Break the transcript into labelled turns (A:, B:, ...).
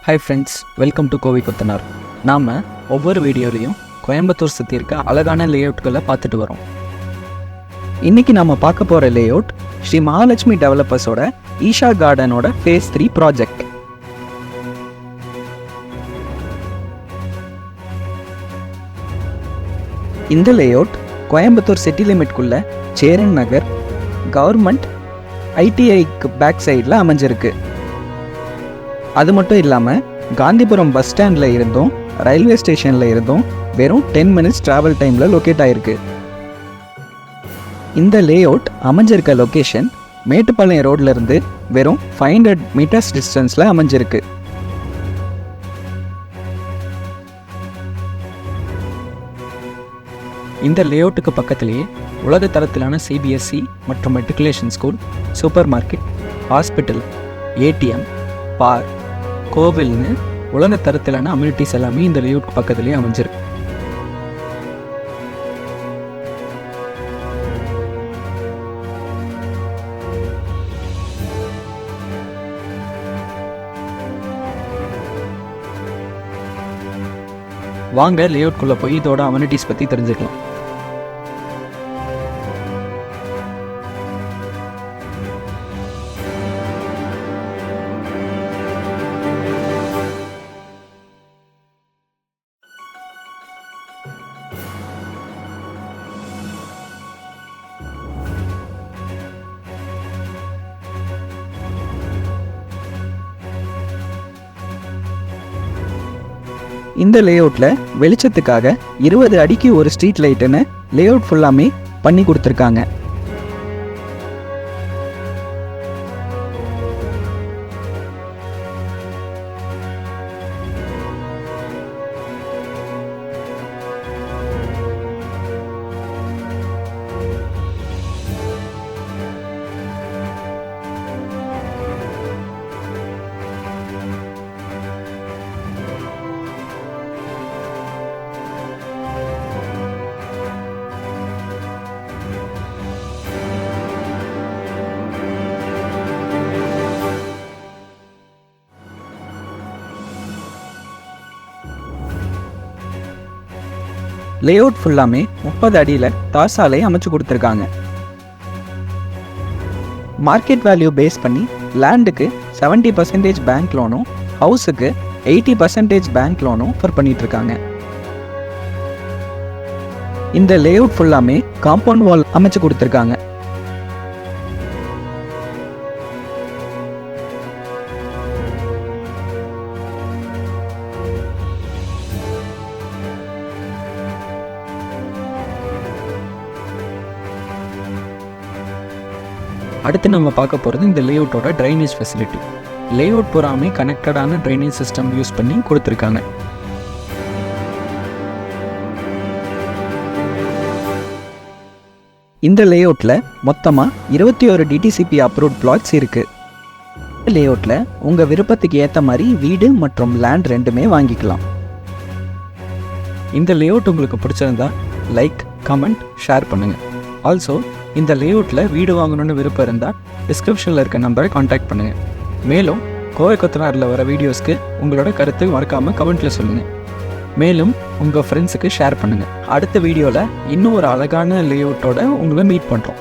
A: Hi friends, welcome to Kovai Kothanar. நாம் ஒவ்வொரு வீடியோலையும் கோயம்புத்தூர் சுற்றி இருக்க அழகான லேஅவுட்களை பார்த்துட்டு வரோம். இன்றைக்கி நாம் பார்க்க போகிற லேஅவுட் ஸ்ரீ மகாலட்சுமி டெவலப்பர்ஸோட ஈஷா கார்டனோட ஃபேஸ் 3 ப்ராஜெக்ட். இந்த லேஅவுட் கோயம்புத்தூர் சிட்டி லிமிட்குள்ள சேரன் நகர் கவர்மெண்ட் ஐடிஐக்கு பேக் சைடில் அமைஞ்சிருக்கு. அது மட்டும் இல்லாமல் காந்திபுரம் பஸ் ஸ்டாண்டில் இருந்தும் ரயில்வே ஸ்டேஷனில் இருந்தும் வெறும் 10 minutes ட்ராவல் டைமில் லொக்கேட் ஆகிருக்கு. இந்த லேஅவுட் அமைஞ்சிருக்க லொக்கேஷன் மேட்டுப்பாளையம் ரோட்லேருந்து வெறும் 500 meters டிஸ்டன்ஸில் அமைஞ்சிருக்கு. இந்த லேஅவுட்டுக்கு பக்கத்திலேயே உலக தரத்திலான சிபிஎஸ்சி மற்றும் matriculation school, super market, hospital, ATM, park, கோவில்னு உலக தரத்திலான அம்யூனிட்டிஸ் எல்லாமே இந்த லேஅவுட் பக்கத்துலேயே அமைஞ்சிருக்கு. வாங்க லேஅவுட்குள்ளே போய் இதோட அம்யூனிட்டிஸ் பற்றி தெரிஞ்சுக்கலாம். இந்த லேஅவுட்டில் வெளிச்சத்துக்காக 20 அடிக்கு ஒரு ஸ்ட்ரீட் லைட்டுன்னு லேஅவுட் ஃபுல்லாமே பண்ணி கொடுத்துருக்காங்க. லேஅவுட் ஃபுல்லாமே 30 அடியில் தார் சாலை அமைச்சு கொடுத்துருக்காங்க. மார்க்கெட் வேல்யூ பேஸ் பண்ணி லேண்டுக்கு 70% பேங்க் லோனும், ஹவுஸுக்கு 80% பேங்க் லோனும் ஆஃபர் பண்ணிட்டு இருக்காங்க. இந்த லேஅவுட் ஃபுல்லாமே காம்பவுண்ட் வால் அமைச்சு கொடுத்துருக்காங்க. அடுத்து நம்ம பார்க்க போகிறது இந்த லேஅவுட்டோட ட்ரைனேஜ் ஃபெசிலிட்டி. லேஅவுட் பூராமே கனெக்டடான ட்ரைனேஜ் சிஸ்டம் யூஸ் பண்ணி கொடுத்துருக்காங்க. இந்த லேஅவுட்டில் மொத்தமாக 21 DTCP அப்ரூவ்ட் பிளாட்ஸ் இருக்குது. இந்த லேஅவுட்டில் உங்கள் விருப்பத்துக்கு ஏற்ற மாதிரி வீடு மற்றும் லேண்ட் ரெண்டுமே வாங்கிக்கலாம். இந்த லேஅவுட் உங்களுக்கு பிடிச்சிருந்தா லைக், கமெண்ட், ஷேர் பண்ணுங்கள். ஆல்சோ இந்த லேஅவுட்டில் வீடு வாங்கணுன்னு விருப்பம் இருந்தால் டிஸ்கிரிப்ஷனில் இருக்க நம்பரை காண்டாக்ட் பண்ணுங்கள். மேலும் கோவை கொத்தனாரில் வர வீடியோஸ்க்கு உங்களோட கருத்து மறக்காமல் கமெண்ட்டில் சொல்லுங்கள். மேலும் உங்கள் ஃப்ரெண்ட்ஸுக்கு ஷேர் பண்ணுங்கள். அடுத்த வீடியோவில் இன்னும் ஒரு அழகான லேஅவுட்டோட உங்களை மீட் பண்ணுறோம்.